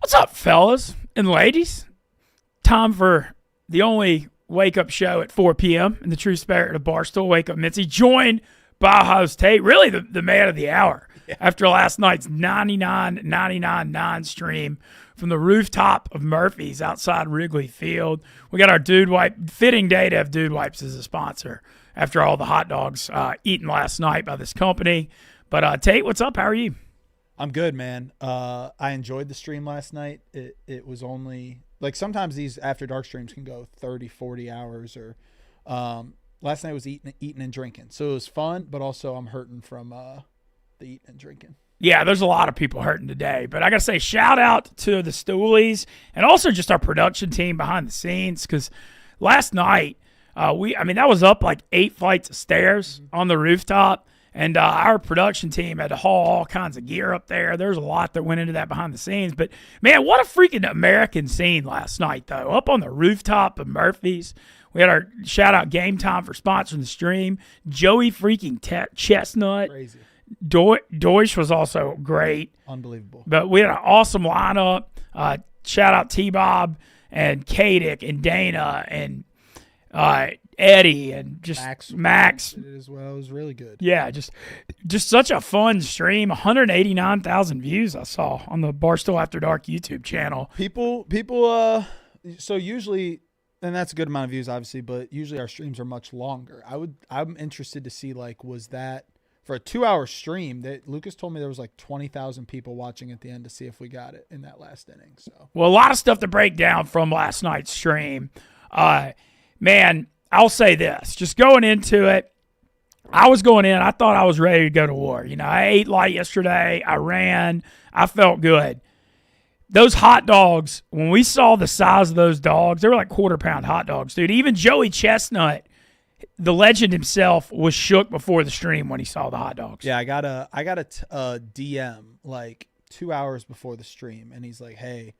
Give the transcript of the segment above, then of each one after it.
What's up, fellas and ladies? Time for the only wake-up show at 4 p.m. in the true spirit of Barstool, Wake Up Mintzy, joined by host Tate, really the man of the hour, after last night's 99.99 stream from the rooftop of Murphy's outside Wrigley Field. We got our Dude Wipe, fitting day to have Dude Wipes as a sponsor after all the hot dogs eaten last night by this company. But Tate, what's up? How are you? I'm good, man. I enjoyed the stream last night. It was only like sometimes these after dark streams can go 30, 40 hours or last night was eating and drinking. So it was fun, but also I'm hurting from the eating and drinking. Yeah, there's a lot of people hurting today, but I got to say shout out to the Stoolies and also just our production team behind the scenes because last night that was up like 8 flights of stairs on the rooftop. And our production team had to haul all kinds of gear up there. There's a lot that went into that behind the scenes. But, man, what a freaking American scene last night, though. Up on the rooftop of Murphy's. We had our shout-out Game Time for sponsoring the stream. Joey freaking Chestnut. Crazy. Deutsch was also great. Unbelievable. But we had an awesome lineup. Shout-out T-Bob and Kadick and Dana and Eddie and just Max did it as well. It was really good. Yeah, just such a fun stream. 189,000 views I saw on the Barstool After Dark YouTube channel. People so usually, and that's a good amount of views obviously, but usually our streams are much longer. I'm interested to see, like, was that for a 2-hour stream that Lucas told me there was like 20,000 people watching at the end to see if we got it in that last inning. So, well, a lot of stuff to break down from last night's stream. Man, I'll say this, just going into it, I was going in, I thought I was ready to go to war. You know, I ate light yesterday. I ran. I felt good. Those hot dogs, when we saw the size of those dogs, they were like quarter-pound hot dogs, dude. Even Joey Chestnut, the legend himself, was shook before the stream when he saw the hot dogs. Yeah, I got a DM like 2 hours before the stream, and he's like, hey,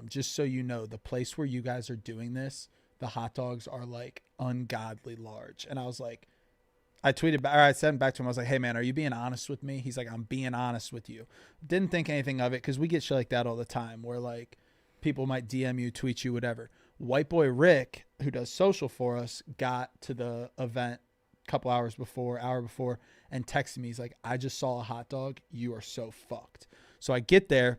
just so you know, the place where you guys are doing this, the hot dogs are like ungodly large. And I was like, I sent back to him. I was like, hey man, are you being honest with me? He's like, I'm being honest with you. Didn't think anything of it because we get shit like that all the time where like people might DM you, tweet you, whatever. White boy Rick, who does social for us, got to the event a couple hour before, and texted me. He's like, I just saw a hot dog. You are so fucked. So I get there.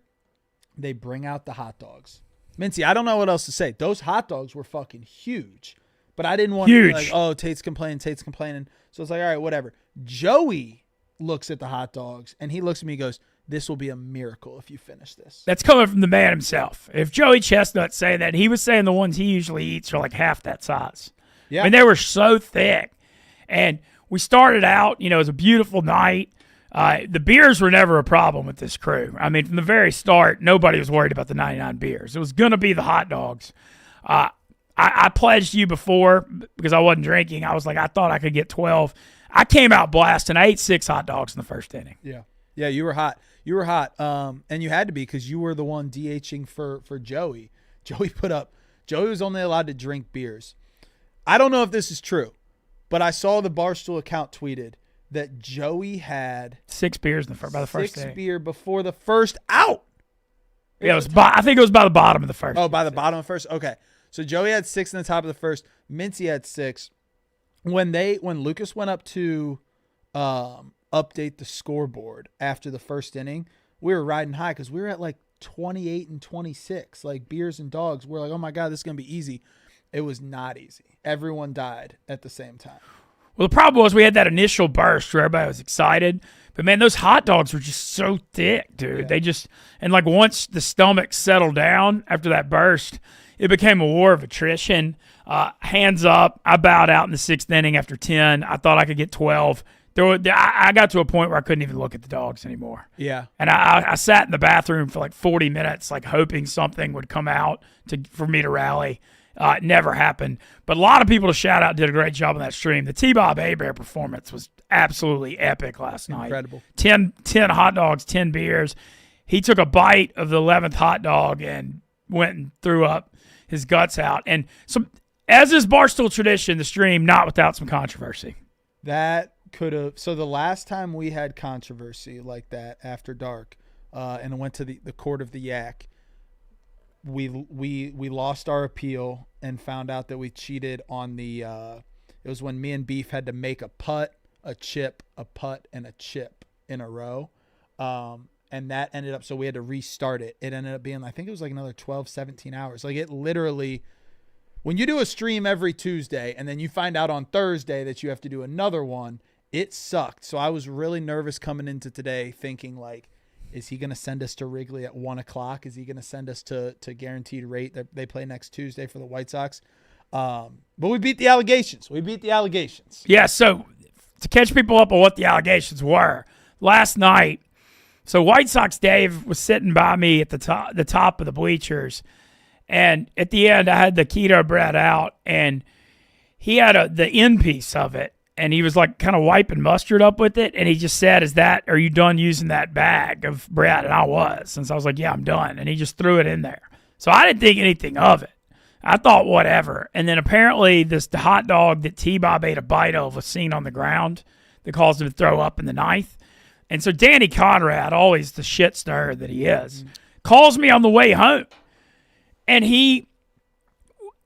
They bring out the hot dogs. Mintzy, I don't know what else to say. Those hot dogs were fucking huge. But I didn't want to be like, oh, Tate's complaining. So it's like, all right, whatever. Joey looks at the hot dogs, and he looks at me and goes, this will be a miracle if you finish this. That's coming from the man himself. If Joey Chestnut's saying that, he was saying the ones he usually eats are like half that size. Yeah. I mean, they were so thick. And we started out, you know, it was a beautiful night. The beers were never a problem with this crew. I mean, from the very start, nobody was worried about the 99 beers. It was going to be the hot dogs. I pledged you before because I wasn't drinking. I was like, I thought I could get 12. I came out blasting. I ate 6 hot dogs in the first inning. Yeah. Yeah, you were hot. And you had to be because you were the one DHing for Joey. Joey was only allowed to drink beers. I don't know if this is true, but I saw the Barstool account tweeted that Joey had 6 beers by the first inning. 6 beer before the first out. Yeah, I think it was by the bottom of the first. Oh, by the bottom of the first? Okay. So Joey had 6 in the top of the first. Mintzy had 6. When Lucas went up to update the scoreboard after the first inning, we were riding high because we were at like 28 and 26, like beers and dogs. We're like, oh my God, this is going to be easy. It was not easy. Everyone died at the same time. Well, the problem was we had that initial burst where everybody was excited. But, man, those hot dogs were just so thick, dude. Yeah. And like once the stomach settled down after that burst, it became a war of attrition. Hands up. I bowed out in the 6th inning after 10. I thought I could get 12. I got to a point where I couldn't even look at the dogs anymore. Yeah. And I sat in the bathroom for like 40 minutes, like hoping something would come out for me to rally. It never happened. But a lot of people to shout out did a great job on that stream. The T-Bob A-Bear performance was absolutely epic last night. Incredible. 10 hot dogs, 10 beers. He took a bite of the 11th hot dog and went and threw up his guts out. And so, as is Barstool tradition, the stream not without some controversy. That could have. So the last time we had controversy like that after dark, and it went to the court of the yak, we lost our appeal and found out that we cheated on the it was when me and Beef had to make a putt, a chip, a putt, and a chip in a row. And that ended up, so we had to restart it. It ended up being, I think it was like another 12, 17 hours. Like it literally, when you do a stream every Tuesday and then you find out on Thursday that you have to do another one, it sucked. So I was really nervous coming into today thinking like, is he going to send us to Wrigley at 1 o'clock? Is he going to send us to Guaranteed Rate that they play next Tuesday for the White Sox? But we beat the allegations. Yeah, so to catch people up on what the allegations were, last night, so White Sox Dave was sitting by me at the top of the bleachers, and at the end I had the keto bread out, and he had the end piece of it, and he was like kind of wiping mustard up with it, and he just said, are you done using that bag of bread? And I was. And so I was like, yeah, I'm done. And he just threw it in there. So I didn't think anything of it. I thought whatever. And then apparently the hot dog that T-Bob ate a bite of was seen on the ground that caused him to throw up in the ninth. And so Danny Conrad, always the shit stirrer that he is, calls me on the way home. And he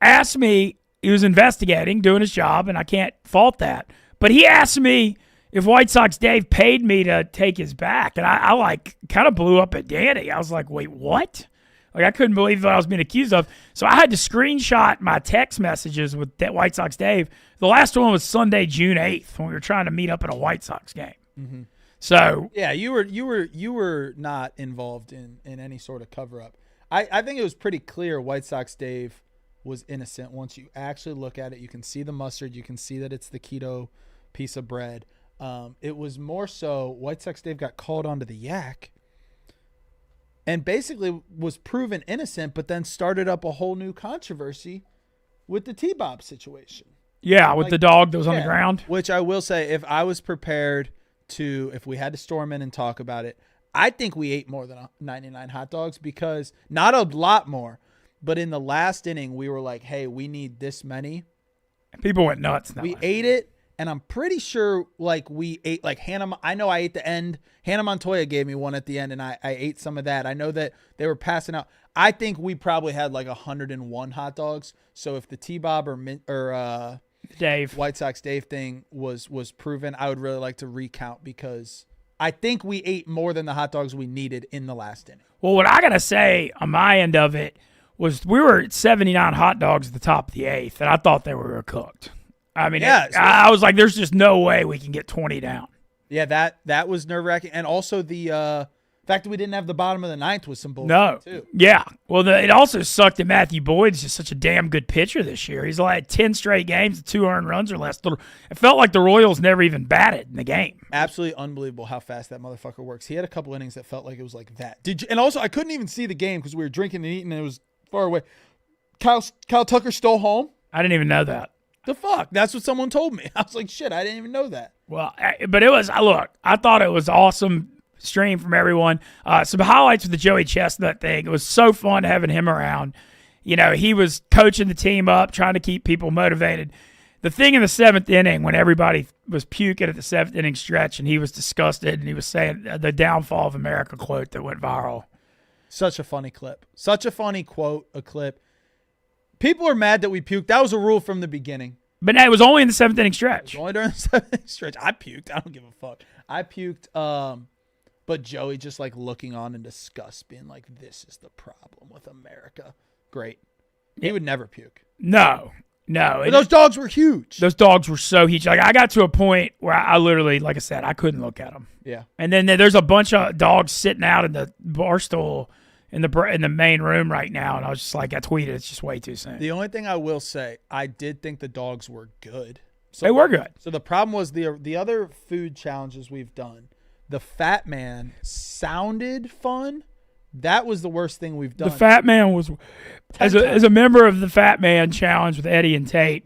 asked me, he was investigating, doing his job, and I can't fault that. But he asked me if White Sox Dave paid me to take his back. And I like kind of blew up at Danny. I was like, wait, what? Like, I couldn't believe what I was being accused of. So I had to screenshot my text messages with that White Sox Dave. The last one was Sunday, June 8th, when we were trying to meet up at a White Sox game. Mm-hmm. So yeah, you were not involved in any sort of cover up. I think it was pretty clear White Sox Dave was innocent. Once you actually look at it, you can see the mustard, you can see that it's the keto piece of bread. It was more so White Sox Dave got called onto the yak and basically was proven innocent, but then started up a whole new controversy with the T-Bob situation. Yeah, with the dog that was on the ground. Which I will say, if I was prepared if we had to storm in and talk about it, I think we ate more than 99 hot dogs, because not a lot more, but in the last inning, we were like, hey, we need this many. People went nuts. We ate it, and I'm pretty sure like we ate like Hannah. I know I ate the end. Hannah Montoya gave me one at the end, and I ate some of that. I know that they were passing out. I think we probably had like 101 hot dogs. So if the T-Bob or Dave White Sox Dave thing was proven, I would really like to recount, because I think we ate more than the hot dogs we needed in the last inning. Well, what I got to say on my end of it was we were at 79 hot dogs at the top of the eighth, and I thought they were cooked. I mean, I was like, there's just no way we can get 20 down. Yeah, that was nerve-wracking. And also the fact that we didn't have the bottom of the ninth was some bullshit, too. Yeah. Well, it also sucked that Matthew Boyd's just such a damn good pitcher this year. He's like 10 straight games with 2 earned runs or less. It felt like the Royals never even batted in the game. Absolutely unbelievable how fast that motherfucker works. He had a couple innings that felt like it was like that. And also, I couldn't even see the game because we were drinking and eating and it was far away. Kyle Tucker stole home. I didn't even know that. The fuck? That's what someone told me. I was like, shit, I didn't even know that. Well, but it was, look, I thought it was awesome stream from everyone. Some highlights with the Joey Chestnut thing. It was so fun having him around. You know, he was coaching the team up, trying to keep people motivated. The thing in the 7th inning when everybody was puking at the 7th inning stretch and he was disgusted and he was saying the downfall of America quote that went viral. Such a funny clip. Such a funny quote, a clip. People are mad that we puked. That was a rule from the beginning. But no, it was only in the 7th inning stretch. It was only during the 7th inning stretch. I puked. I don't give a fuck. I puked. But Joey just like looking on in disgust, being like, this is the problem with America. Great. He would never puke. No. But those dogs were huge. Those dogs were so huge. Like, I got to a point where I literally, like I said, I couldn't look at them. Yeah. And then there's a bunch of dogs sitting out in the Barstool in the main room right now, and I was just like, I tweeted, it's just way too soon. The only thing I will say, I did think the dogs were good. They were good. So the problem was the other food challenges we've done. The Fat Man sounded fun. That was the worst thing we've done. The Fat Man was, as a member of the Fat Man challenge with Eddie and Tate,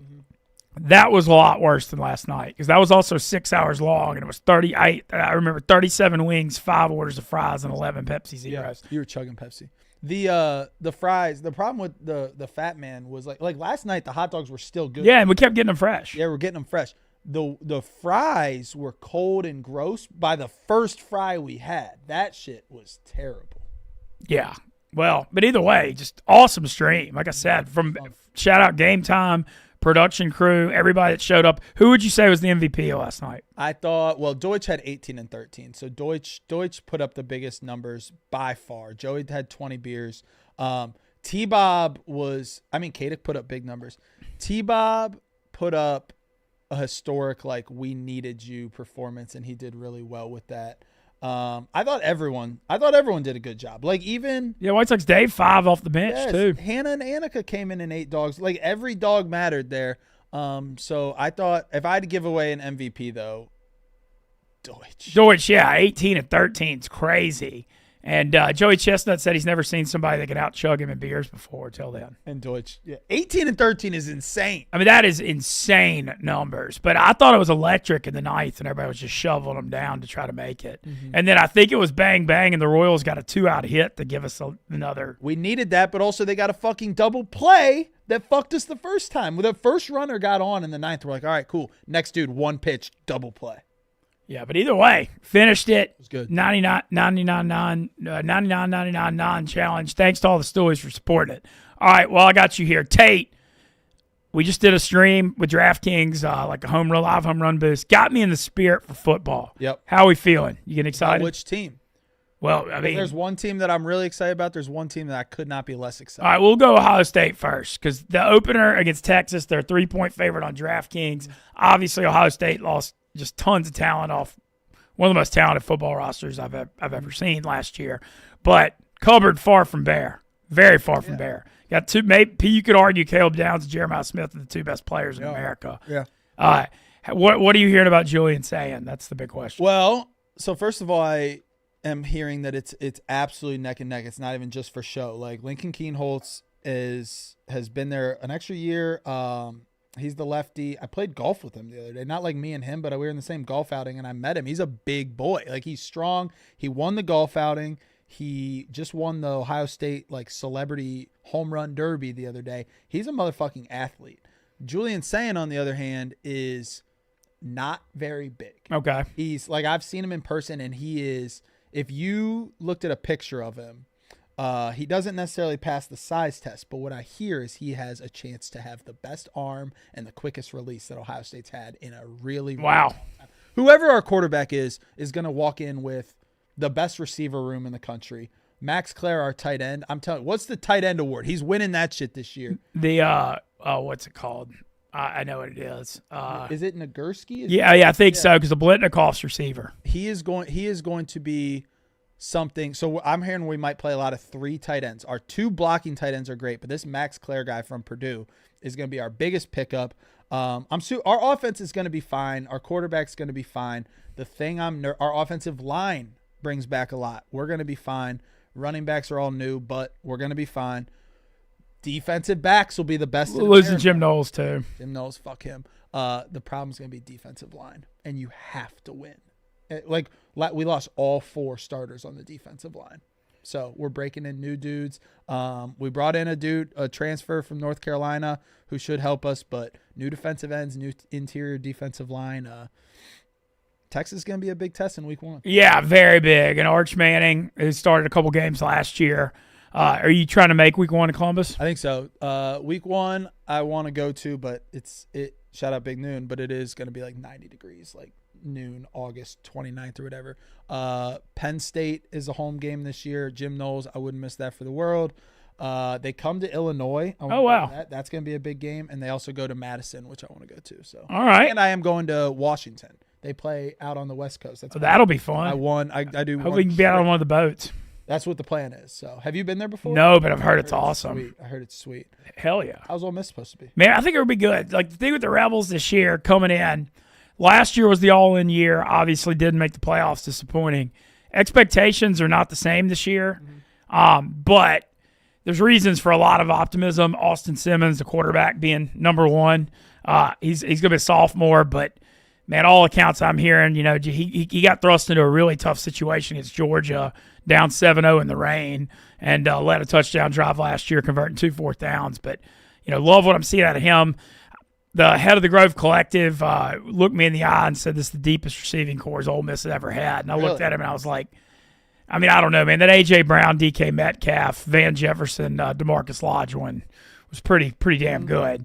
that was a lot worse than last night, because that was also 6 hours long, and it was 38. I remember 37 wings, 5 orders of fries, and 11 Pepsi Zeros. Yeah, you were chugging Pepsi. The fries. The problem with the Fat Man was like last night the hot dogs were still good. Yeah, and we kept getting them fresh. Yeah, we're getting them fresh. The fries were cold and gross by the first fry we had. That shit was terrible. Yeah. Well, but either way, just awesome stream. Like I said, from shout out Game Time, production crew, everybody that showed up. Who would you say was the MVP of last night? I thought, well, Deutsch had 18 and 13. So Deutsch put up the biggest numbers by far. Joey had 20 beers. T-Bob was, Kadek put up big numbers. T-Bob put up a historic, like, we needed you performance, and he did really well with that. I thought everyone did a good job. Like, even White Sox Dave 5 off the bench too. Hannah and Annika came in and 8 dogs. Like, every dog mattered there. So I thought if I had to give away an MVP though, Deutsch, 18 and 13 is crazy. And Joey Chestnut said he's never seen somebody that could out-chug him in beers before till then. And Deutsch, 18 and 13 is insane. I mean, that is insane numbers. But I thought it was electric in the ninth, and everybody was just shoveling them down to try to make it. Mm-hmm. And then I think it was bang, bang, and the Royals got a 2-out hit to give us another. We needed that, but also they got a fucking double play that fucked us the first time. When the first runner got on in the ninth, we're like, all right, cool. Next dude, one pitch, double play. Yeah, but either way, finished it. It was good. 99 challenge. Thanks to all the stories for supporting it. All right, well, I got you here. Tate, we just did a stream with DraftKings, like a live home run boost. Got me in the spirit for football. Yep. How are we feeling? You getting excited? Which team? Well, there's one team that I'm really excited about. There's one team that I could not be less excited. All right, we'll go Ohio State first because the opener against Texas, they're a 3-point favorite on DraftKings. Obviously, Ohio State lost just tons of talent off one of the most talented football rosters I've ever seen last year. But cupboard far from bare, very far from bare. Got two. Maybe you could argue Caleb Downs and Jeremiah Smith are the two best players in America. Yeah. What are you hearing about Julian saying? That's the big question. Well, so first of all, I am hearing that it's absolutely neck and neck. It's not even just for show. Like Lincoln Keenholz has been there an extra year. He's the lefty. I played golf with him the other day. Not like me and him, but we were in the same golf outing, and I met him. He's a big boy. Like, he's strong. He won the golf outing. He just won the Ohio State, like, celebrity home run derby the other day. He's a motherfucking athlete. Julian Sayin, on the other hand, is not very big. Okay. He's, like, I've seen him in person, and he is, if you looked at a picture of him, he doesn't necessarily pass the size test, but what I hear is he has a chance to have the best arm and the quickest release that Ohio State's had in a really wow. Time. Whoever our quarterback is going to walk in with the best receiver room in the country. Max Clare, our tight end. I'm telling you, what's the tight end award? He's winning that shit this year. The what's it called? I know what it is. Is it Nagurski? I think so, because the Blitnikoff's receiver. He is going to be something. So I'm hearing we might play a lot of 3 tight ends. Our 2 blocking tight ends are great, but this Max Clare guy from Purdue is going to be our biggest pickup. Our offense is going to be fine. Our quarterback's going to be fine. The thing our offensive line brings back a lot. We're going to be fine. Running backs are all new, but we're going to be fine. Defensive backs will be the best. We're losing Jim Knowles too. Jim Knowles, fuck him. The problem's going to be defensive line, and you have to win. Like, we lost all 4 starters on the defensive line. So we're breaking in new dudes. We brought in a transfer from North Carolina who should help us, but new defensive ends, new interior defensive line. Texas is going to be a big test in week 1. Yeah, very big. And Arch Manning, who started a couple games last year. Are you trying to make week 1 in Columbus? I think so. Week 1 I want to go to, but shout out Big Noon, but it is going to be like 90 degrees, like noon, August 29th or whatever. Penn State is a home game this year. Jim Knowles, I wouldn't miss that for the world. They come to Illinois. Oh, wow. That's going to be a big game. And they also go to Madison, which I want to go to. So, all right. And I am going to Washington. They play out on the West Coast. That'll be fun. I won. I do. Hope we can be out on one of the boats. That's what the plan is. So, have you been there before? No, but I've heard it's awesome. Sweet. I heard it's sweet. Hell yeah. How's Ole Miss supposed to be? Man, I think it would be good. Like, the thing with the Rebels this year coming in, last year was the all-in year. Obviously didn't make the playoffs, disappointing. Expectations are not the same this year, but there's reasons for a lot of optimism. Austin Simmons, the quarterback, being number 1. He's going to be a sophomore, but man, all accounts I'm hearing, he got thrust into a really tough situation against Georgia, down 7-0 in the rain, and led a touchdown drive last year, converting 2 fourth downs. But, love what I'm seeing out of him. The head of the Grove Collective looked me in the eye and said, this is the deepest receiving corps Ole Miss has ever had. And I looked at him and I was like, I mean, I don't know, man. That A.J. Brown, D.K. Metcalf, Van Jefferson, DeMarcus Lodge one was pretty damn good.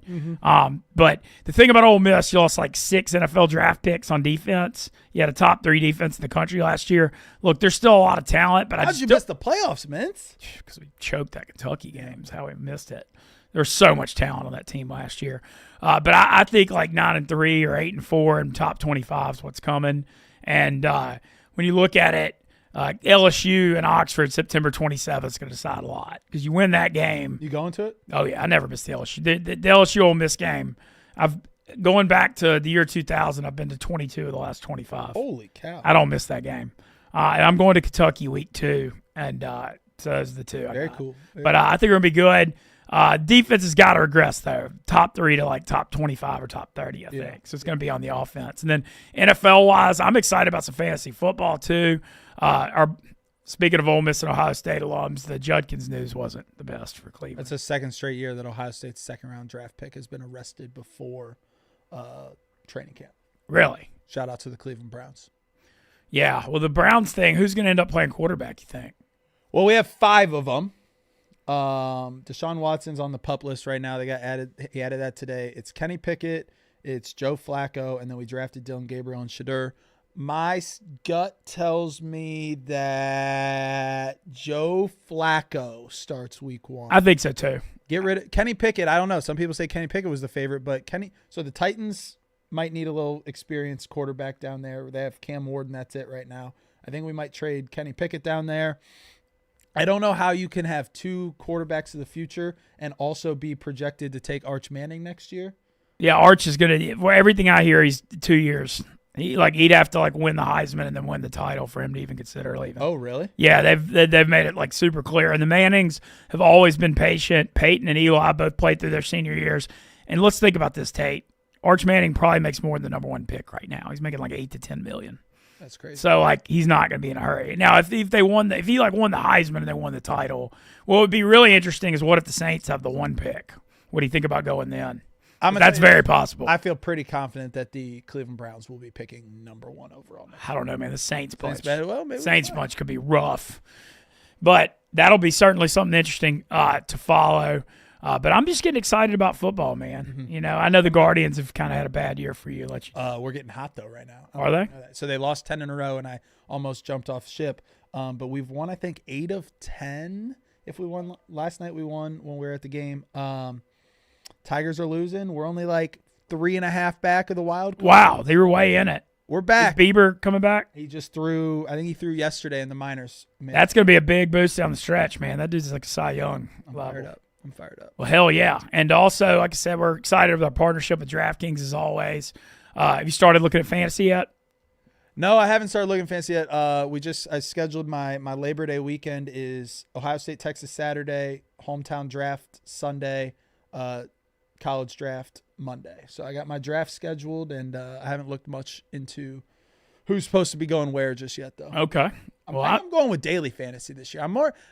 But the thing about Ole Miss, you lost like 6 NFL draft picks on defense. You had a top 3 defense in the country last year. Look, there's still a lot of talent, but How'd you miss the playoffs, Mintz? Because we choked that Kentucky game is how we missed it. There's so much talent on that team last year. But I think like 9-3 or 8-4 and top 25 is what's coming. And when you look at it, LSU and Oxford, September 27th is going to decide a lot because you win that game. You going to it? Oh yeah, I never missed the LSU. The LSU Ole Miss game. I've going back to the year 2000. I've been to 22 of the last 25. Holy cow! I don't miss that game. And I'm going to Kentucky week 2, and so those are the 2. Very cool. But I think we're gonna be good. Defense has got to regress though. Top 3 to like top 25 or top 30, I think. So it's going to be on the offense. And then NFL wise, I'm excited about some fantasy football too. Speaking of Ole Miss and Ohio State alums, the Judkins news wasn't the best for Cleveland. That's the second straight year that Ohio State's second-round draft pick has been arrested before training camp. Really? Shout out to the Cleveland Browns. Yeah. Well, the Browns thing, who's going to end up playing quarterback, you think? Well, we have 5 of them. Deshaun Watson's on the PUP list right now. He added that today. It's Kenny Pickett, it's Joe Flacco, and then we drafted Dylan Gabriel and Shadur. My gut tells me that Joe Flacco starts week 1. I think so too. Get rid of Kenny Pickett. I don't know. Some people say Kenny Pickett was the favorite, but so the Titans might need a little experienced quarterback down there. They have Cam Ward, that's it right now. I think we might trade Kenny Pickett down there. I don't know how you can have 2 quarterbacks of the future and also be projected to take Arch Manning next year. Yeah, Arch is going to – everything I hear, he's 2 years. He'd have to like win the Heisman and then win the title for him to even consider leaving. Oh, really? Yeah, they've made it like super clear. And the Mannings have always been patient. Peyton and Eli both played through their senior years. And let's think about this, Tate. Arch Manning probably makes more than the number 1 pick right now. He's making like $8 to $10 million. That's crazy. So like he's not going to be in a hurry. Now if he won the Heisman and they won the title, what would be really interesting is what if the Saints have the 1 pick? What do you think about going then? That's very possible. I feel pretty confident that the Cleveland Browns will be picking number 1 overall. I don't know, man. The Saints bunch. Maybe Saints bunch could be rough. But that'll be certainly something interesting to follow. But I'm just getting excited about football, man. Mm-hmm. You know, I know the Guardians have kind of had a bad year for you. We're getting hot, though, right now. Are they? So they lost 10 in a row, and I almost jumped off ship. But we've won, I think, 8 of 10. If we won last night, we won when we were at the game. Tigers are losing. We're only like 3.5 back of the wild card. Wow, they were way in it. We're back. Is Bieber coming back? He just threw. I think he threw yesterday in the minors. That's going to be a big boost down the stretch, man. That dude's like a Cy Young level. I'm fired up. Well, hell yeah. And also, like I said, we're excited with our partnership with DraftKings as always. Have you started looking at fantasy yet? No, I haven't started looking fancy yet. I scheduled my Labor Day weekend is Ohio State, Texas Saturday, hometown draft Sunday, college draft Monday. So I got my draft scheduled, and I haven't looked much into who's supposed to be going where just yet, though. Okay. I'm going with daily fantasy this year.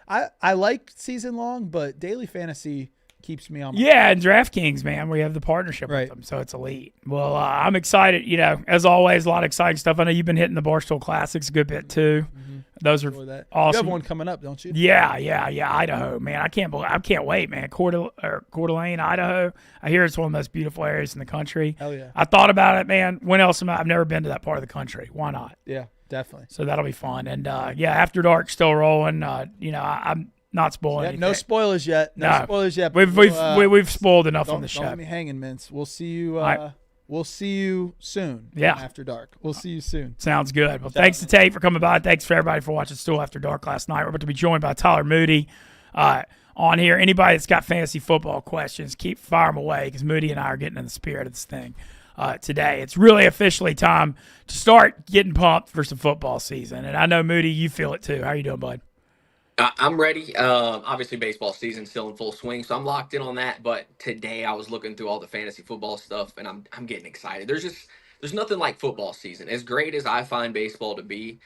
I like season long, but daily fantasy keeps me on. Yeah, and DraftKings, man, we have the partnership with them, so it's elite. Well, I'm excited. You know, as always, a lot of exciting stuff. I know you've been hitting the Barstool Classics a good bit too. Mm-hmm. Those are awesome. You have one coming up, don't you? Yeah. Idaho, man, I can't wait, man. Coeur d'Alene, Idaho. I hear it's one of the most beautiful areas in the country. Hell yeah. I thought about it, man. When else I've never been to that part of the country. Why not? Yeah, definitely. So that'll be fun. And After Dark still rolling. I'm not spoiling anything. No spoilers yet. No spoilers yet. We've spoiled enough on the show. Don't let me hanging, Mintz. We'll see you. We'll see you soon. Yeah. After Dark. We'll see you soon. Sounds good. Well, thanks to Tate for coming by. Thanks for everybody for watching Stool After Dark last night. We're about to be joined by Tyler Moody on here. Anybody that's got fantasy football questions, keep firing them away because Moody and I are getting in the spirit of this thing today. It's really officially time to start getting pumped for some football season. And I know, Moody, you feel it too. How you doing, bud? I'm ready. Obviously, baseball season's still in full swing, so I'm locked in on that. But today, I was looking through all the fantasy football stuff, and I'm getting excited. There's nothing like football season. As great as I find baseball to be,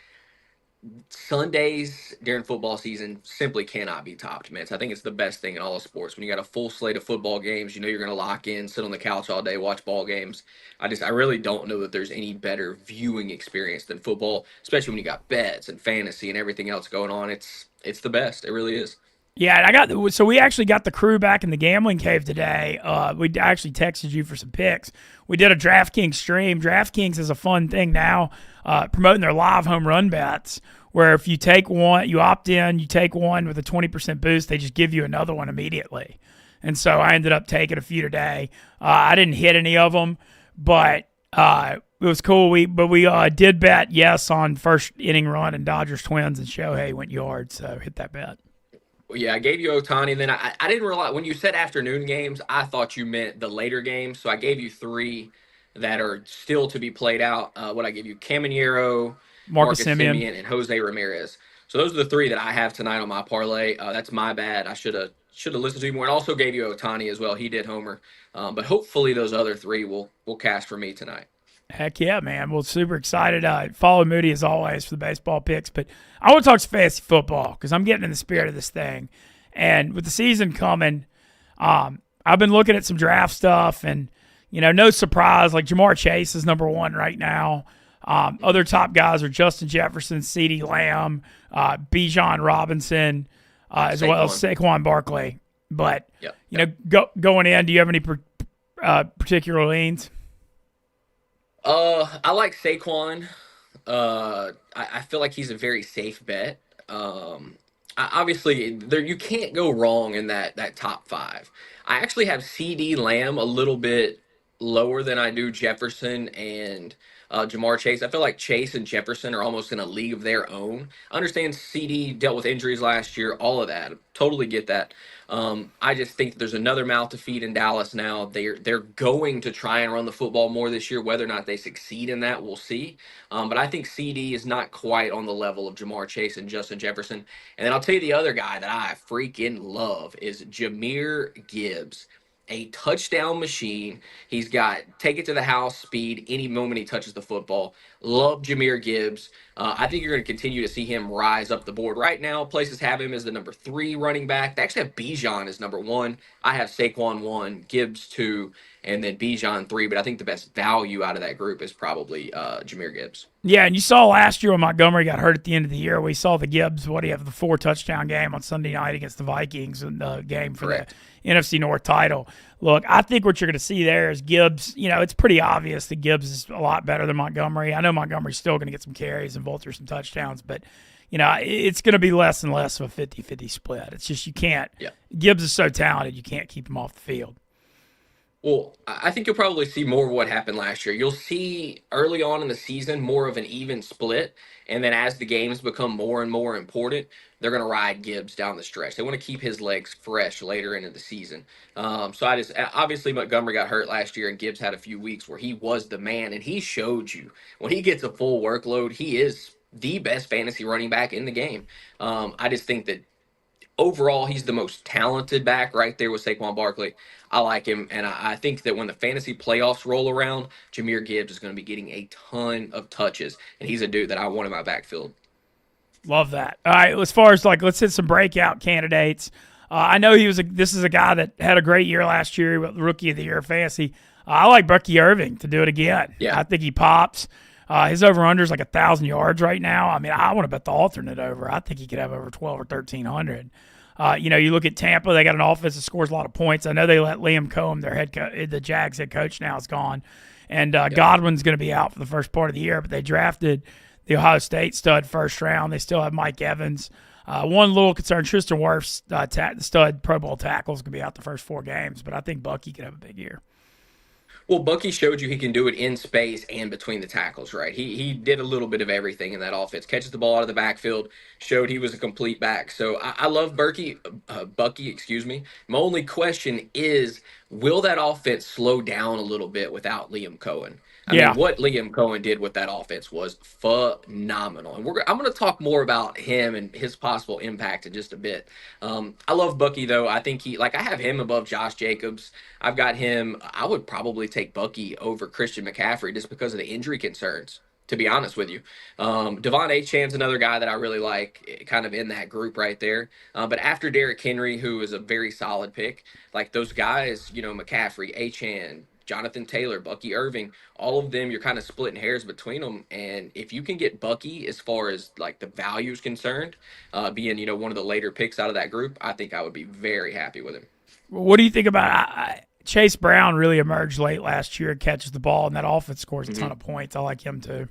Sundays during football season simply cannot be topped, man. So I think it's the best thing in all of sports. When you got a full slate of football games, you know you're going to lock in, sit on the couch all day, watch ball games. I really don't know that there's any better viewing experience than football, especially when you got bets and fantasy and everything else going on. It's the best. It really is. Yeah, and we actually got the crew back in the gambling cave today. We actually texted you for some picks. We did a DraftKings stream. DraftKings is a fun thing now, promoting their live home run bets, where if you take one, you opt in, you take one with a 20% boost, they just give you another one immediately. And so I ended up taking a few today. I didn't hit any of them, but it was cool. We did bet yes on first inning run and Dodgers Twins, and Shohei went yard, so hit that bet. Well, yeah, I gave you Otani. Then I didn't realize when you said afternoon games, I thought you meant the later games. So I gave you three that are still to be played out. What I gave you: Caminero, Marcus Marcus Simeon. Simeon, and Jose Ramirez. So those are the three that I have tonight on my parlay. That's my bad. I should have listened to you more. And also gave you Otani as well. He did homer, but hopefully those other three will cash for me tonight. Heck yeah, man. Well, super excited. Follow Moody as always for the baseball picks, but I want to talk some fantasy football because I'm getting in the spirit of this thing. And with the season coming, I've been looking at some draft stuff, and no surprise, like Jamar Chase is number one right now. Other top guys are Justin Jefferson, CeeDee Lamb, Bijan Robinson, as well as Saquon Barkley. But going in, do you have any particular leans? I like Saquon. I feel like he's a very safe bet. Obviously, there you can't go wrong in that top five. I actually have CD Lamb a little bit lower than I do Jefferson and Jamar Chase. I feel like Chase and Jefferson are almost in a league of their own. I understand CD dealt with injuries last year, all of that. Totally get that. I just think there's another mouth to feed in Dallas now. They're going to try and run the football more this year. Whether or not they succeed in that, we'll see. But I think CD is not quite on the level of Jamar Chase and Justin Jefferson. And then I'll tell you the other guy that I freaking love is Jahmyr Gibbs, a touchdown machine. He's got take it to the house speed any moment he touches the football. Love Jahmyr Gibbs. I think you're going to continue to see him rise up the board. Right now, places have him as the number 3 running back. They actually have Bijan as number 1. I have Saquon 1, Gibbs 2, and then Bijan 3. But I think the best value out of that group is probably Jahmyr Gibbs. Yeah, and you saw last year when Montgomery got hurt at the end of the year, we saw the Gibbs, what do you have, the 4-touchdown game on Sunday night against the Vikings in the game for Correct. the NFC North title. Look, I think what you're going to see there is Gibbs, it's pretty obvious that Gibbs is a lot better than Montgomery. I know Montgomery's still going to get some carries and vulture some touchdowns, but, it's going to be less and less of a 50-50 split. It's just you can't. Yeah. Gibbs is so talented, you can't keep him off the field. Well, I think you'll probably see more of what happened last year. You'll see early on in the season more of an even split. And then as the games become more and more important, they're going to ride Gibbs down the stretch. They want to keep his legs fresh later into the season. Obviously Montgomery got hurt last year and Gibbs had a few weeks where he was the man. And he showed you when he gets a full workload, he is the best fantasy running back in the game. I just think that overall, he's the most talented back right there with Saquon Barkley. I like him, and I think that when the fantasy playoffs roll around, Jahmyr Gibbs is going to be getting a ton of touches, and he's a dude that I want in my backfield. Love that. All right, as far as let's hit some breakout candidates. I know this is a guy that had a great year last year, Rookie of the Year fantasy. I like Bucky Irving to do it again. Yeah. I think he pops. His over-under is like 1,000 yards right now. I mean, I want to bet the alternate over. I think he could have over 12 or 1,300. You look at Tampa, they got an offense that scores a lot of points. I know they let Liam Cohen, the Jags head coach now is gone. And Godwin's going to be out for the first part of the year, but they drafted the Ohio State stud first round. They still have Mike Evans. One little concern, Tristan Wirfs, the stud Pro Bowl tackle, is going to be out the first 4 games, but I think Bucky could have a big year. Well, Bucky showed you he can do it in space and between the tackles, right? He did a little bit of everything in that offense. Catches the ball out of the backfield, showed he was a complete back. So I love Bucky, excuse me. My only question is, will that offense slow down a little bit without Liam Cohen? I mean, what Liam Cohen did with that offense was phenomenal. And I'm going to talk more about him and his possible impact in just a bit. I love Bucky, though. I think I have him above Josh Jacobs. I've got him. I would probably take Bucky over Christian McCaffrey just because of the injury concerns. to be honest with you. Devon Achan's another guy that I really like, kind of in that group right there. But after Derrick Henry, who is a very solid pick, like those guys, McCaffrey, Achan, Jonathan Taylor, Bucky Irving, all of them, you're kind of splitting hairs between them. And if you can get Bucky as far as like the value is concerned, being, one of the later picks out of that group, I think I would be very happy with him. What do you think about Chase Brown? Really emerged late last year, catches the ball, and that offense scores a ton of points. I like him too.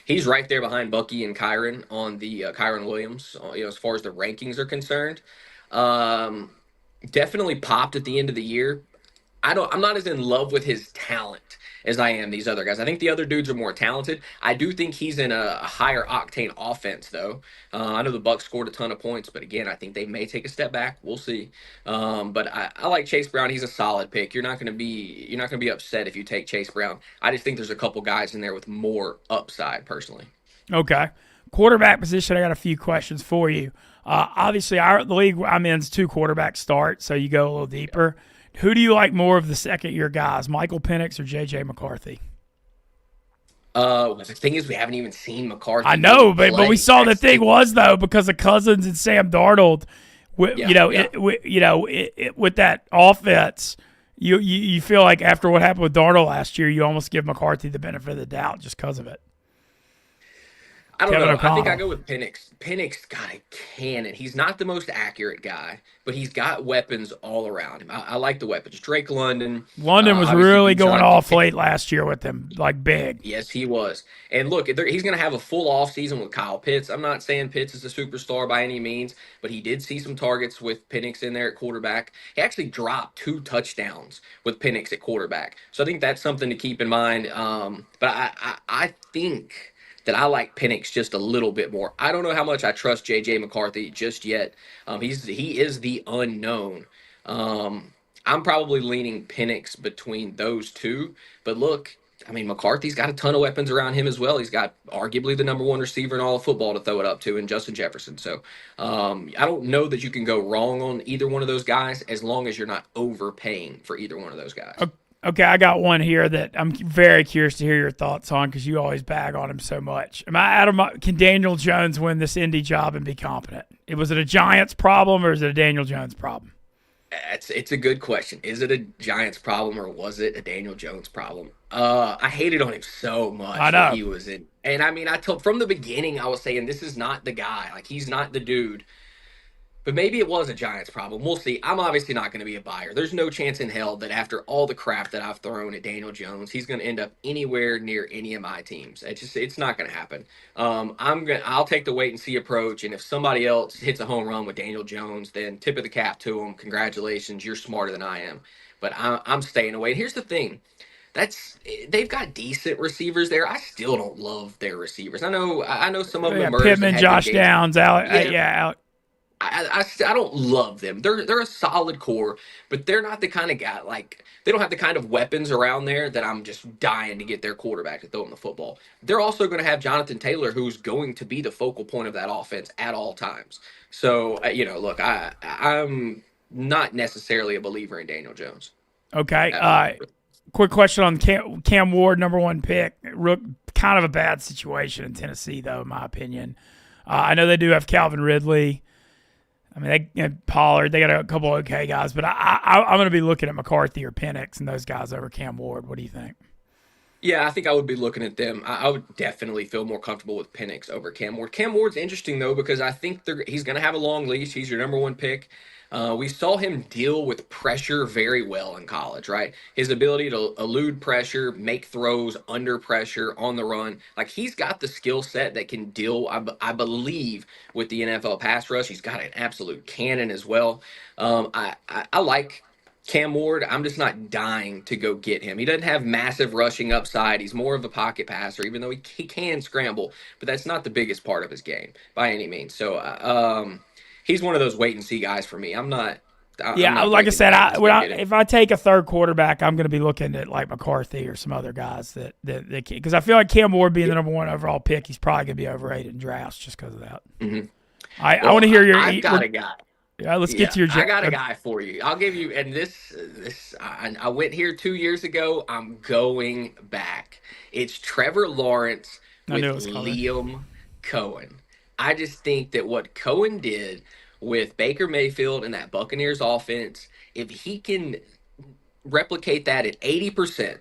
He's right there behind Bucky and Kyron on the Kyron Williams, as far as the rankings are concerned. Um, Definitely popped at the end of the year. I'm not as in love with his talent as I am these other guys. I think the other dudes are more talented. I do think he's in a higher octane offense though. I know the Bucks scored a ton of points, but again, I think they may take a step back. We'll see. But I like Chase Brown. He's a solid pick. You're not gonna be upset if you take Chase Brown. I just think there's a couple guys in there with more upside personally. Okay. Quarterback position, I got a few questions for you. Obviously, the league I'm in is 2 quarterback start, so you go a little deeper. Who do you like more of the second-year guys, Michael Penix or J.J. McCarthy? The thing is, we haven't even seen McCarthy. I know, play. but we saw the thing was, though, because of Cousins and Sam Darnold, with that offense, you feel like after what happened with Darnold last year, you almost give McCarthy the benefit of the doubt just because of it. I don't Kevin know. O'Connell. I think I go with Penix. Penix got a cannon. He's not the most accurate guy, but he's got weapons all around him. I like the weapons. Drake London. London was Obviously really going Jonathan off Taylor. late last year with him, like big. Yes, he was. And look, he's going to have a full offseason with Kyle Pitts. I'm not saying Pitts is a superstar by any means, but he did see some targets with Penix in there at quarterback. He actually dropped 2 touchdowns with Penix at quarterback. So I think that's something to keep in mind. But I think that I like Penix just a little bit more. I don't know how much I trust J.J. McCarthy just yet. He is the unknown. I'm probably leaning Penix between those two. But look, I mean, McCarthy's got a ton of weapons around him as well. He's got arguably the number 1 receiver in all of football to throw it up to in Justin Jefferson. So I don't know that you can go wrong on either one of those guys as long as you're not overpaying for either one of those guys. Okay, I got one here that I'm very curious to hear your thoughts on because you always bag on him so much. Can Daniel Jones win this Indy job and be competent? Was it a Giants problem or is it a Daniel Jones problem? It's a good question. Is it a Giants problem or was it a Daniel Jones problem? I hated on him so much I know. when he was in. And I mean, I told from the beginning, I was saying this is not the guy. Like, he's not the dude. But maybe it was a Giants problem. We'll see. I'm obviously not going to be a buyer. There's no chance in hell that after all the crap that I've thrown at Daniel Jones, he's going to end up anywhere near any of my teams. It's not going to happen. I'll take the wait and see approach. And if somebody else hits a home run with Daniel Jones, then tip of the cap to him. Congratulations, you're smarter than I am. But I'm staying away. And here's the thing. They've got decent receivers there. I still don't love their receivers. I know some of them emerged. Pittman, Josh Downs, Alex. Yeah. I don't love them. They're a solid core, but they're not the kind of guy, like, they don't have the kind of weapons around there that I'm just dying to get their quarterback to throw him the football. They're also going to have Jonathan Taylor, who's going to be the focal point of that offense at all times. So look, I'm not necessarily a believer in Daniel Jones. Okay. Quick question on Cam Ward, number 1 pick. Kind of a bad situation in Tennessee, though, in my opinion. I know they do have Calvin Ridley. I mean, Pollard, they got a couple okay guys, but I'm going to be looking at McCarthy or Penix and those guys over Cam Ward. What do you think? Yeah, I think I would be looking at them. I would definitely feel more comfortable with Penix over Cam Ward. Cam Ward's interesting, though, because I think he's going to have a long leash. He's your number 1 pick. We saw him deal with pressure very well in college, right? His ability to elude pressure, make throws under pressure, on the run. Like, he's got the skill set that can deal, I believe, with the NFL pass rush. He's got an absolute cannon as well. I like Cam Ward. I'm just not dying to go get him. He doesn't have massive rushing upside. He's more of a pocket passer, even though he can scramble. But that's not the biggest part of his game by any means. So, he's one of those wait and see guys for me. I'm not. Like I said, if I take a third quarterback, I'm going to be looking at like McCarthy or some other guys that because I feel like Cam Ward being the number 1 overall pick, he's probably going to be overrated in drafts just because of that. Mm-hmm. I want to hear your. I've got a guy. Yeah, let's get Yeah, to your. I got a guy for you. I'll give you, and I went here 2 years ago. I'm going back. It's Trevor Lawrence I knew with it was coming. Liam Cohen. I just think that what Cohen did with Baker Mayfield and that Buccaneers offense, if he can replicate that at 80%,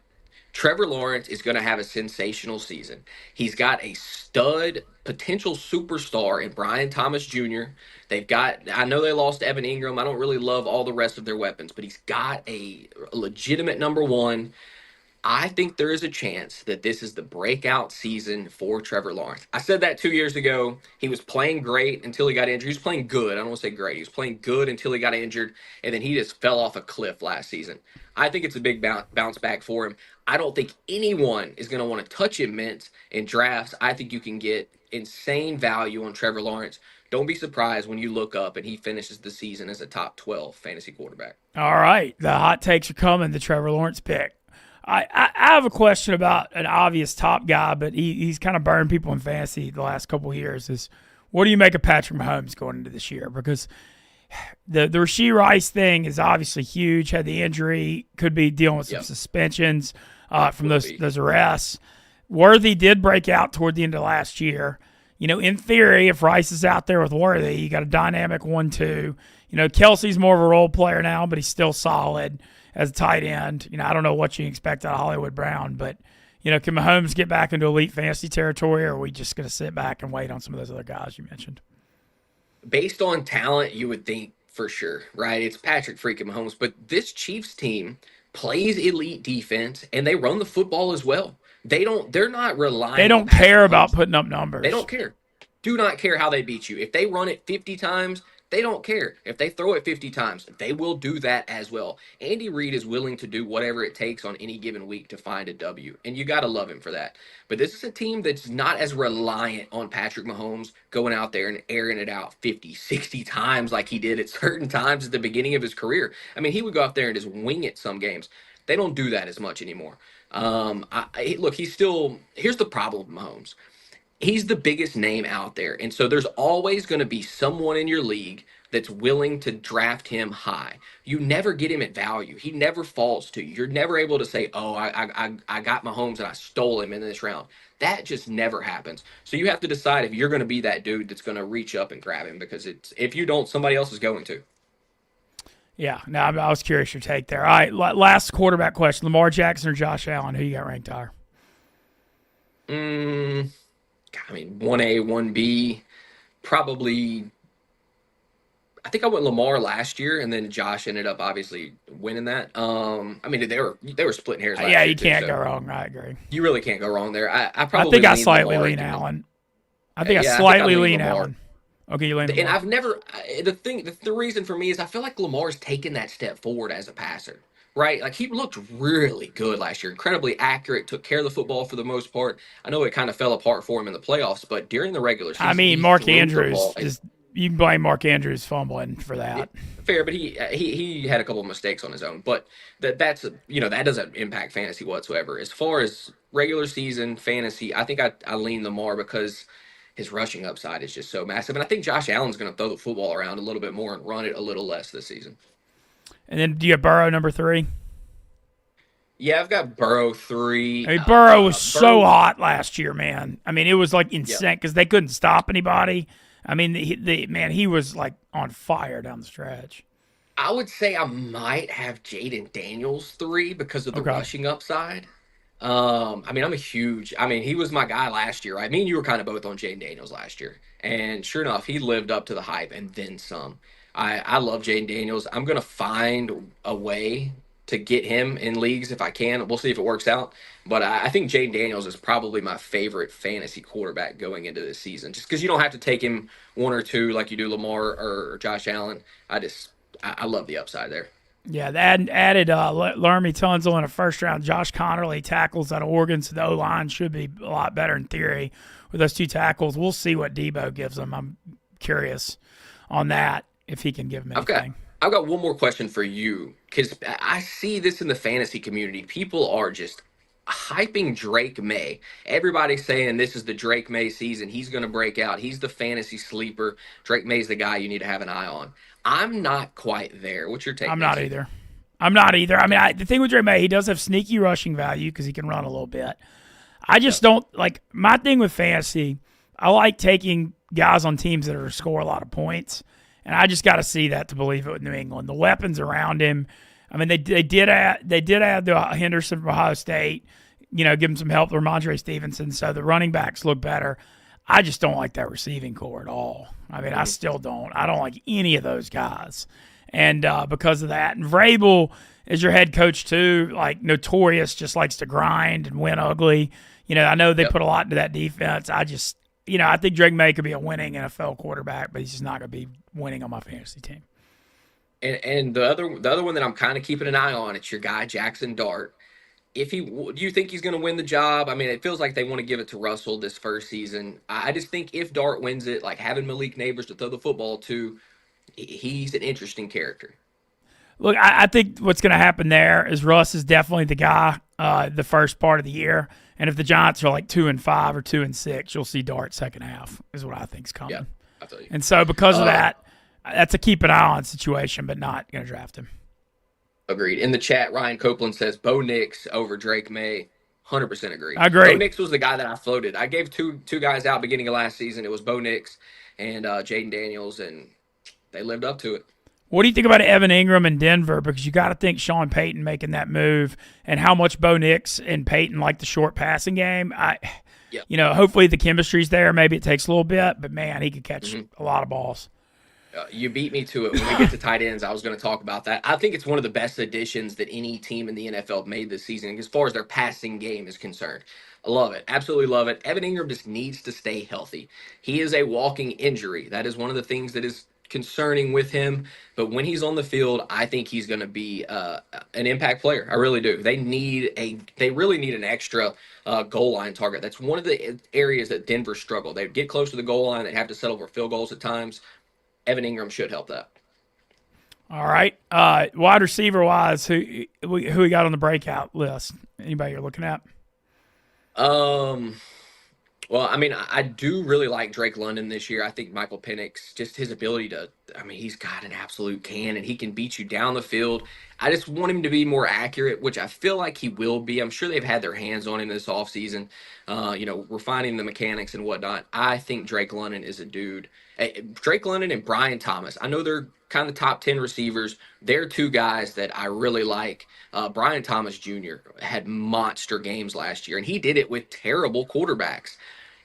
Trevor Lawrence is going to have a sensational season. He's got a stud potential superstar in Brian Thomas Jr. I know they lost Evan Ingram. I don't really love all the rest of their weapons, but he's got a legitimate number one. I think there is a chance that this is the breakout season for Trevor Lawrence. I said that 2 years ago. He was playing great until he got injured. He was playing good. I don't want to say great. He was playing good until he got injured, and then he just fell off a cliff last season. I think it's a big bounce back for him. I don't think anyone is going to want to touch him, Mint, in drafts. I think you can get insane value on Trevor Lawrence. Don't be surprised when you look up and he finishes the season as a top 12 fantasy quarterback. All right, the hot takes are coming. The Trevor Lawrence pick. I have a question about an obvious top guy, but he's kind of burned people in fantasy the last couple of years. Is what do you make of Patrick Mahomes going into this year? Because the Rashee Rice thing is obviously huge. Had the injury, could be dealing with some suspensions from those arrests. Worthy did break out toward the end of last year. In theory, if Rice is out there with Worthy, you got a dynamic 1-2. Kelsey's more of a role player now, but he's still solid as a tight end. I don't know what you expect out of Hollywood Brown, but, can Mahomes get back into elite fantasy territory, or are we just going to sit back and wait on some of those other guys you mentioned? Based on talent, you would think for sure, right? It's Patrick freaking Mahomes, but this Chiefs team plays elite defense and they run the football as well. They're not relying. They don't care about putting up numbers. They don't care. Do not care how they beat you. If they run it 50 times, they don't care. If they throw it 50 times, they will do that as well. Andy Reid is willing to do whatever it takes on any given week to find a W, and you got to love him for that. But this is a team that's not as reliant on Patrick Mahomes going out there and airing it out 50, 60 times like he did at certain times at the beginning of his career. I mean, he would go out there and just wing it some games. They don't do that as much anymore. Look, here's the problem with Mahomes. He's the biggest name out there. And so there's always going to be someone in your league that's willing to draft him high. You never get him at value. He never falls to you. You're never able to say, oh, I got Mahomes and I stole him in this round. That just never happens. So you have to decide if you're going to be that dude that's going to reach up and grab him, because if you don't, somebody else is going to. Yeah, no, I was curious your take there. All right, last quarterback question. Lamar Jackson or Josh Allen? Who you got ranked higher? 1A, 1B, probably. I think I went Lamar last year, and then Josh ended up obviously winning that. They were splitting hairs last year. Yeah, you can't go wrong. I agree. You really can't go wrong there. I think I slightly lean Allen. I slightly lean Allen. Okay, you lean Lamar. And I've never the reason for me is I feel like Lamar's taken that step forward as a passer. Right? Like, he looked really good last year. Incredibly accurate, took care of the football for the most part. I know it kind of fell apart for him in the playoffs, but during the regular season, Mark Andrews, you can blame Mark Andrews fumbling for that. Fair, but he had a couple of mistakes on his own. But that doesn't impact fantasy whatsoever. As far as regular season fantasy, I think I lean Lamar because his rushing upside is just so massive. And I think Josh Allen's going to throw the football around a little bit more and run it a little less this season. And then do you have Burrow number 3? Yeah, I've got Burrow 3. Burrow was so hot last year, man. It was like insane because they couldn't stop anybody. He was like on fire down the stretch. I would say I might have Jaden Daniels 3 because of the rushing upside. He was my guy last year. Me and you were kind of both on Jaden Daniels last year. And sure enough, he lived up to the hype and then some. I love Jaden Daniels. I'm going to find a way to get him in leagues if I can. We'll see if it works out. But I think Jaden Daniels is probably my favorite fantasy quarterback going into this season, just because you don't have to take him 1 or 2 like you do Lamar or Josh Allen. I love the upside there. Yeah, that added Laramie Tunsil in a first round. Josh Connerly tackles out of Oregon, so the O-line should be a lot better in theory with those 2 tackles. We'll see what Debo gives them. I'm curious on that, if he can give them anything. I've got one more question for you, because I see this in the fantasy community. People are just hyping Drake May. Everybody's saying this is the Drake May season. He's going to break out. He's the fantasy sleeper. Drake May's the guy you need to have an eye on. I'm not quite there. What's your take, I'm not Mintzy? either. I'm not either. I mean, the thing with Drake May, he does have sneaky rushing value because he can run a little bit. I just Yep. don't like my thing with fantasy. I like taking guys on teams that are score a lot of points, and I just got to see that to believe it with New England. The weapons around him. I mean, they did add the Henderson from Ohio State. Give him some help with Ramondre Stevenson, so the running backs look better. I just don't like that receiving core at all. I mean, I still don't. I don't like any of those guys, and because of that, and Vrabel is your head coach too. Like notorious, just likes to grind and win ugly. I know they Yep. put a lot into that defense. I think Drake May could be a winning NFL quarterback, but he's just not going to be winning on my fantasy team. And the other one that I'm kind of keeping an eye on, it's your guy Jackson Dart. Do you think he's going to win the job? I mean, it feels like they want to give it to Russell this first season. I just think if Dart wins it, like having Malik Neighbors to throw the football to, he's an interesting character. Look, I think what's going to happen there is Russ is definitely the guy the first part of the year, and if the Giants are like 2-5 or 2-6, you'll see Dart second half is what I think's coming. Yeah, I tell you. And so because of that, that's a keep an eye on situation, but not going to draft him. Agreed. In the chat, Ryan Copeland says Bo Nix over Drake May. 100% agree. I agree. Bo Nix was the guy that I floated. I gave two guys out beginning of last season. It was Bo Nix and Jaden Daniels, and they lived up to it. What do you think about Evan Ingram in Denver? Because you got to think Sean Payton making that move and how much Bo Nix and Payton like the short passing game. Yep. Hopefully the chemistry's there. Maybe it takes a little bit, but man, he could catch a lot of balls. You beat me to it. When we get to tight ends, I was going to talk about that. I think it's one of the best additions that any team in the NFL made this season as far as their passing game is concerned. I love it. Absolutely love it. Evan Ingram just needs to stay healthy. He is a walking injury. That is one of the things that is concerning with him. But when he's on the field, I think he's going to be an impact player. I really do. They really need an extra goal line target. That's one of the areas that Denver struggled. They get close to the goal line. They have to settle for field goals at times. Evan Ingram should help that. All right. Wide receiver wise, who we got on the breakout list? Anybody you're looking at? Well, I mean, I do really like Drake London this year. I think Michael Penix, just his ability he's got an absolute cannon. He can beat you down the field. I just want him to be more accurate, which I feel like he will be. I'm sure they've had their hands on him this offseason, refining the mechanics and whatnot. I think Drake London is a dude. Drake London and Brian Thomas, I know they're kind of top 10 receivers. They're two guys that I really like. Brian Thomas Jr. had monster games last year, and he did it with terrible quarterbacks.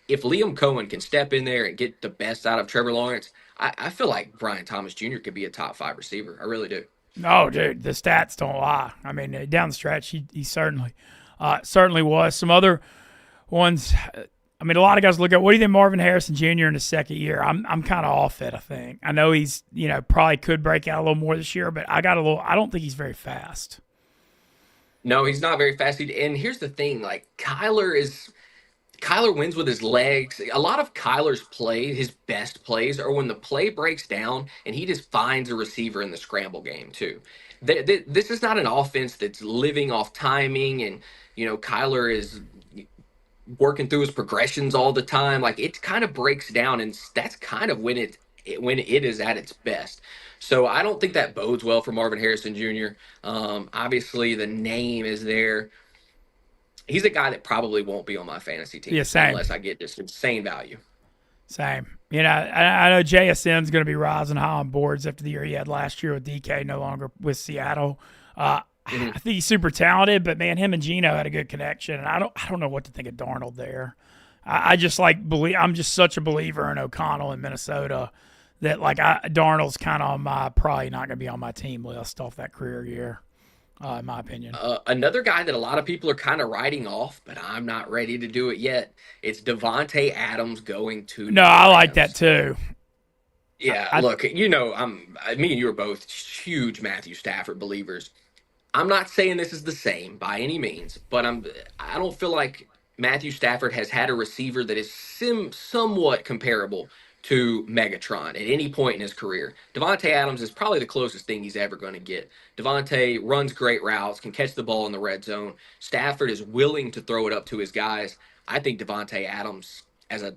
If Liam Cohen can step in there and get the best out of Trevor Lawrence, I feel like Brian Thomas Jr. could be a top 5 receiver. I really do. No, dude, the stats don't lie. I mean, down the stretch, he certainly was. Some other ones. I mean, a lot of guys look at what do you think Marvin Harrison Jr. in his second year? I'm kind of off it. I think I know he's probably could break out a little more this year, but I don't think he's very fast. No, he's not very fast. And here's the thing: like Kyler wins with his legs. A lot of Kyler's his best plays, are when the play breaks down and he just finds a receiver in the scramble game too. This is not an offense that's living off timing, and Kyler is working through his progressions all the time. Like it kind of breaks down, and that's kind of when it is at its best. So I don't think that bodes well for Marvin Harrison Jr. Obviously, the name is there. He's a guy that probably won't be on my fantasy team unless I get just insane value. Same. I know JSN's going to be rising high on boards after the year he had last year with DK no longer with Seattle. I think he's super talented, but man, him and Geno had a good connection, and I don't know what to think of Darnold there. I'm just such a believer in O'Connell in Minnesota that Darnold's kind of on my probably not going to be on my team list off that career year. In my opinion. Another guy that a lot of people are kind of writing off, but I'm not ready to do it yet. It's Devontae Adams going to. No, I like that too. Yeah, look, me and you are both huge Matthew Stafford believers. I'm not saying this is the same by any means, but I don't feel like Matthew Stafford has had a receiver that is somewhat comparable to Megatron at any point in his career. Devontae Adams is probably the closest thing he's ever going to get. Devontae runs great routes, can catch the ball in the red zone. Stafford is willing to throw it up to his guys. I think Devontae Adams as a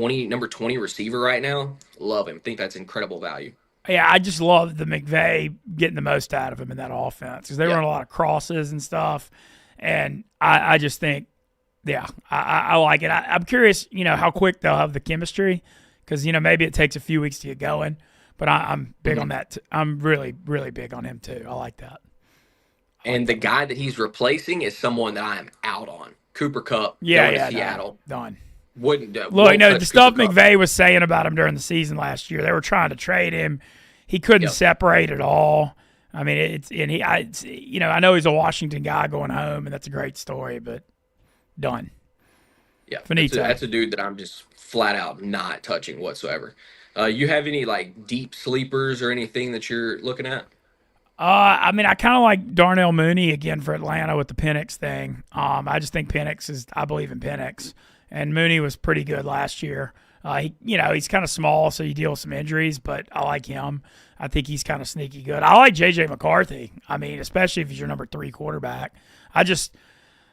number 20 receiver right now, love him. Think that's incredible value. Yeah, I just love the McVay getting the most out of him in that offense because they run a lot of crosses and stuff. And I just think, I like it. I'm curious, how quick they'll have the chemistry because, maybe it takes a few weeks to get going. But I'm big on that. I'm really, really big on him too. I like that. And the guy that he's replacing is someone that I am out on. Cooper Kupp going to Seattle. Done. Wouldn't look, the stuff McVay was saying about him during the season last year, they were trying to trade him. He couldn't separate at all. I mean, I know he's a Washington guy going home, and that's a great story, but done. Yeah, Finito. That's a dude that I'm just flat out not touching whatsoever. You have any deep sleepers or anything that you're looking at? I kind of like Darnell Mooney again for Atlanta with the Penix thing. I just think I believe in Penix. And Mooney was pretty good last year. He's kind of small, so you deal with some injuries, but I like him. I think he's kind of sneaky good. I like J.J. McCarthy. I mean, especially if he's your number 3 quarterback.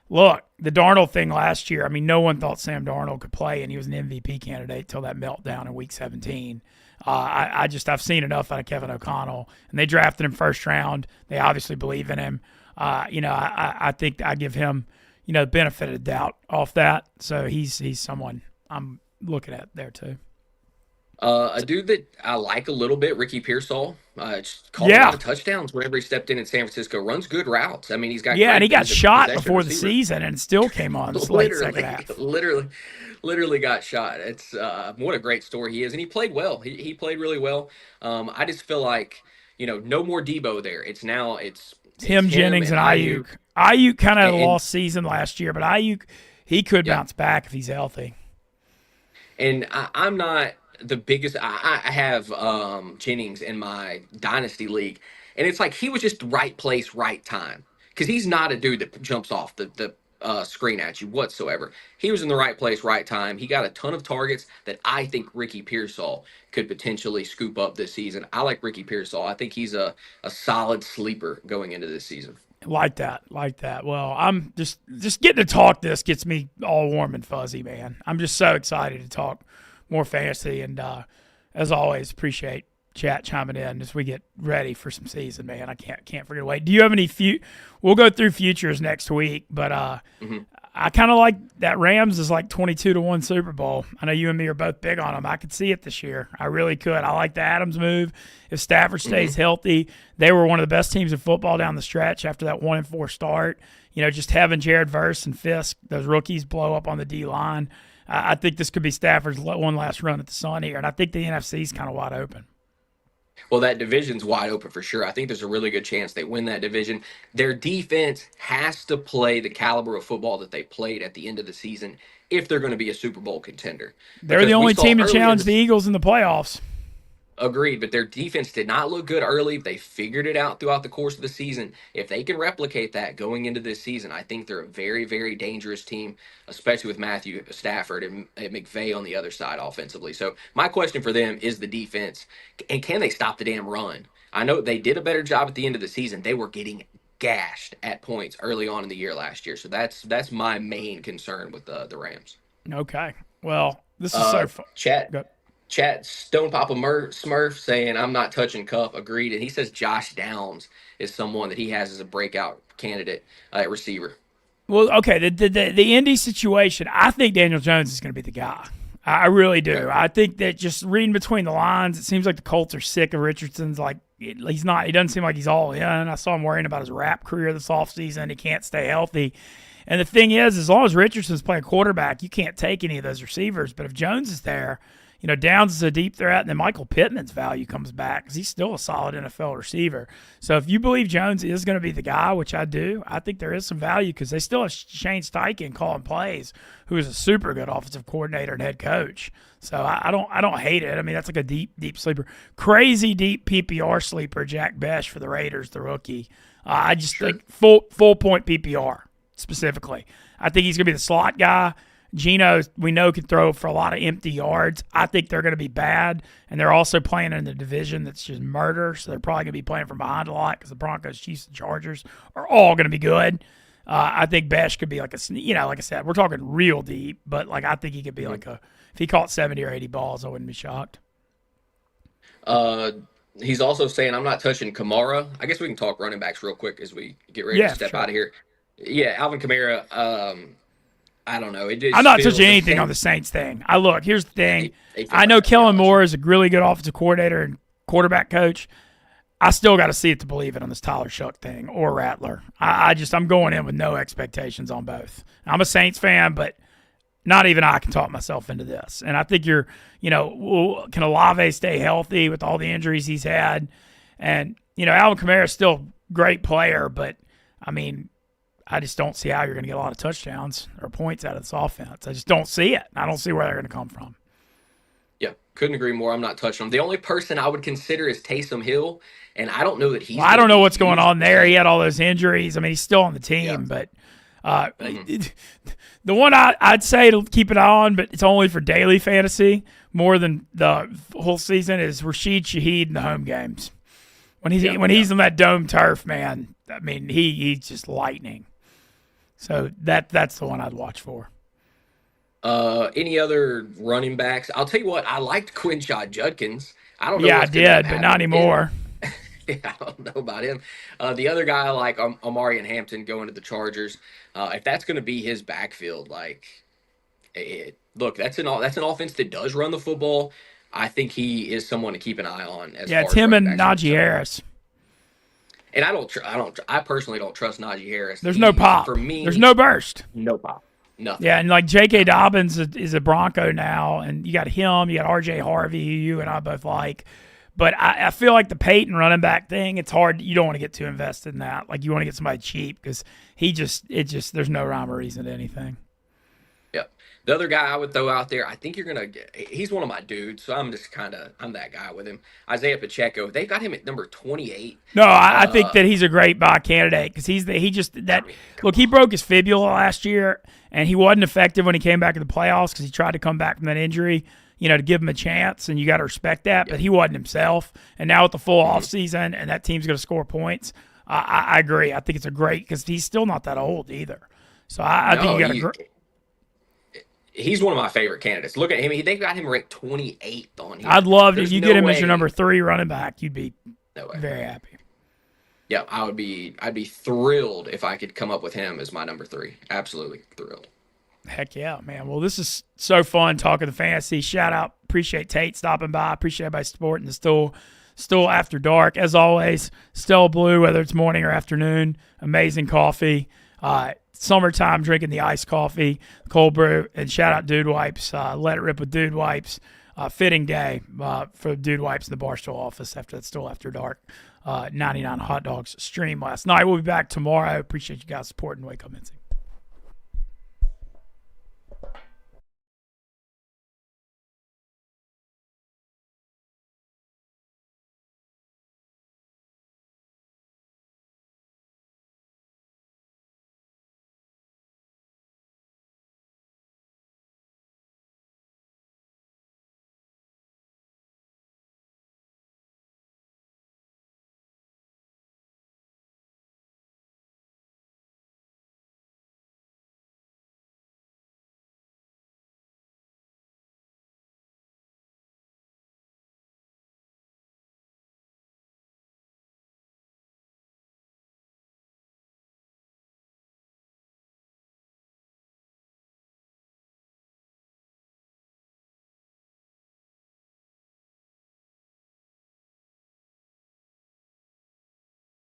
Look, the Darnold thing last year, no one thought Sam Darnold could play, and he was an MVP candidate till that meltdown in Week 17. I've seen enough out of Kevin O'Connell, and they drafted him first round. They obviously believe in him. I think I give him benefit of the doubt off that. So he's someone I'm looking at there too. A dude that I like a little bit, Ricky Pearsall. Just caught a lot of touchdowns whenever he stepped in San Francisco. Runs good routes. I mean, he's got and he got shot before the season and still came on this late second half. Literally got shot. It's what a great story he is, and he played well. He played really well. I just feel like no more Debo there. It's him, Jennings, and Ayuk. Ayuk kind of lost season last year, but Ayuk, he could bounce back if he's healthy. And I'm not the biggest. I have Jennings in my dynasty league, and it's like he was just right place, right time. Because he's not a dude that jumps off the screen at you whatsoever. He was in the right place, right time. He got a ton of targets that I think Ricky Pearsall could potentially scoop up this season. I like Ricky Pearsall. I think he's a solid sleeper going into this season. Like that. Well, I'm just getting to talk this gets me all warm and fuzzy, man. I'm just so excited to talk more fantasy, and as always, appreciate chat chiming in as we get ready for some season, man. I can't forget away. Do you have any we'll go through futures next week, but I kind of like that Rams is 22-1 Super Bowl. I know you and me are both big on them. I could see it this year. I really could. I like the Adams move. If Stafford stays healthy, they were one of the best teams in football down the stretch after that 1-4 start. Just having Jared Verse and Fisk, those rookies, blow up on the D-line. I think this could be Stafford's one last run at the sun here, and I think the NFC is kind of wide open. Well, that division's wide open for sure. I think there's a really good chance they win that division. Their defense has to play the caliber of football that they played at the end of the season if they're going to be a Super Bowl contender. They're the only team to challenge the Eagles in the playoffs. Agreed, but their defense did not look good early. They figured it out throughout the course of the season. If they can replicate that going into this season, I think they're a very, very dangerous team, especially with Matthew Stafford and McVay on the other side offensively. So my question for them is the defense, and can they stop the damn run? I know they did a better job at the end of the season. They were getting gashed at points early on in the year last year. So that's my main concern with the Rams. Okay. Well, this is so fun. Chat Stone Papa Smurf saying I'm not touching Cup. Agreed, and he says Josh Downs is someone that he has as a breakout candidate at receiver. Well, okay, the Indy situation, I think Daniel Jones is going to be the guy. I really do. Okay. I think that just reading between the lines, it seems like the Colts are sick of Richardson's. He doesn't seem like he's all in. I saw him worrying about his rap career this offseason. He can't stay healthy. And the thing is, as long as Richardson's playing quarterback, you can't take any of those receivers. But if Jones is there, Downs is a deep threat, and then Michael Pittman's value comes back because he's still a solid NFL receiver. So if you believe Jones is going to be the guy, which I do, I think there is some value because they still have Shane Steichen calling plays, who is a super good offensive coordinator and head coach. So I don't hate it. I mean, that's like a deep sleeper. Crazy deep PPR sleeper, Jack Besh for the Raiders, the rookie. I just think full point PPR specifically. I think he's going to be the slot guy. Geno, we know, can throw for a lot of empty yards. I think they're going to be bad, and they're also playing in the division that's just murder, so they're probably going to be playing from behind a lot because the Broncos, Chiefs, and Chargers are all going to be good. I think Besh could be like like I said, we're talking real deep, but like I think he could be like if he caught 70 or 80 balls, I wouldn't be shocked. He's also saying I'm not touching Kamara. I guess we can talk running backs real quick as we get ready to step out of here. Yeah, Alvin Kamara. I don't know. I'm not touching anything on the Saints thing. Here's the thing. I know Kellen Moore is a really good offensive coordinator and quarterback coach. I still got to see it to believe it on this Tyler Shuck thing or Rattler. I'm going in with no expectations on both. I'm a Saints fan, but not even I can talk myself into this. And I think can Olave stay healthy with all the injuries he's had? And, Alvin Kamara is still a great player, but, I mean, I just don't see how you're going to get a lot of touchdowns or points out of this offense. I just don't see it. I don't see where they're going to come from. Yeah, couldn't agree more. I'm not touching him. The only person I would consider is Taysom Hill, and I don't know that he's. Well, I don't know what's going on there. He had all those injuries. I mean, he's still on the team, but the one I'd say to keep an eye on, but it's only for daily fantasy more than the whole season, is Rashid Shaheed in the home games. When he's on that dome turf, man, I mean, he's just lightning. So that's the one I'd watch for. Any other running backs? I'll tell you what, I liked Quinshot Judkins. I don't know. Yeah, I did, but not anymore. Yeah, I don't know about him. The other guy, I like Amari and Hampton going to the Chargers. If that's going to be his backfield, look, that's an offense that does run the football. I think he is someone to keep an eye on. It's him and Najee Harris. And I personally don't trust Najee Harris. There's no pop. For me, there's no burst. No pop. Nothing. Yeah, and like J.K. Dobbins is a Bronco now, and you got him, you got R.J. Harvey, who you and I both like. But I feel like the Peyton running back thing, it's hard. You don't want to get too invested in that. Like, you want to get somebody cheap because there's no rhyme or reason to anything. Yep. The other guy I would throw out there, I think he's one of my dudes, so I'm that guy with him. Isaiah Pacheco, they got him at number 28. No, I think that he's a great buy candidate because he broke his fibula last year, and he wasn't effective when he came back in the playoffs because he tried to come back from that injury, to give him a chance, and you got to respect that, but he wasn't himself. And now with the full offseason, and that team's going to score points, I agree. I think it's a great, because he's still not that old either. So I think you got a great. He's one of my favorite candidates. Look at him. They've got him ranked 28th on here. I'd love if you get him as your number 3 running back. You'd be very happy. Yeah, I'd be thrilled if I could come up with him as my number 3. Absolutely thrilled. Heck yeah, man. Well, this is so fun talking the fantasy. Shout out. Appreciate Tate stopping by. Appreciate everybody's support in the Stool After Dark. As always, Stella Blue, whether it's morning or afternoon. Amazing coffee. Summertime, drinking the iced coffee, cold brew, and shout out Dude Wipes. Let it rip with Dude Wipes. Fitting day for Dude Wipes in the Barstool office after that Still After Dark 99 Hot Dogs stream last night. We'll be back tomorrow. I appreciate you guys supporting Wake Up Mintzy.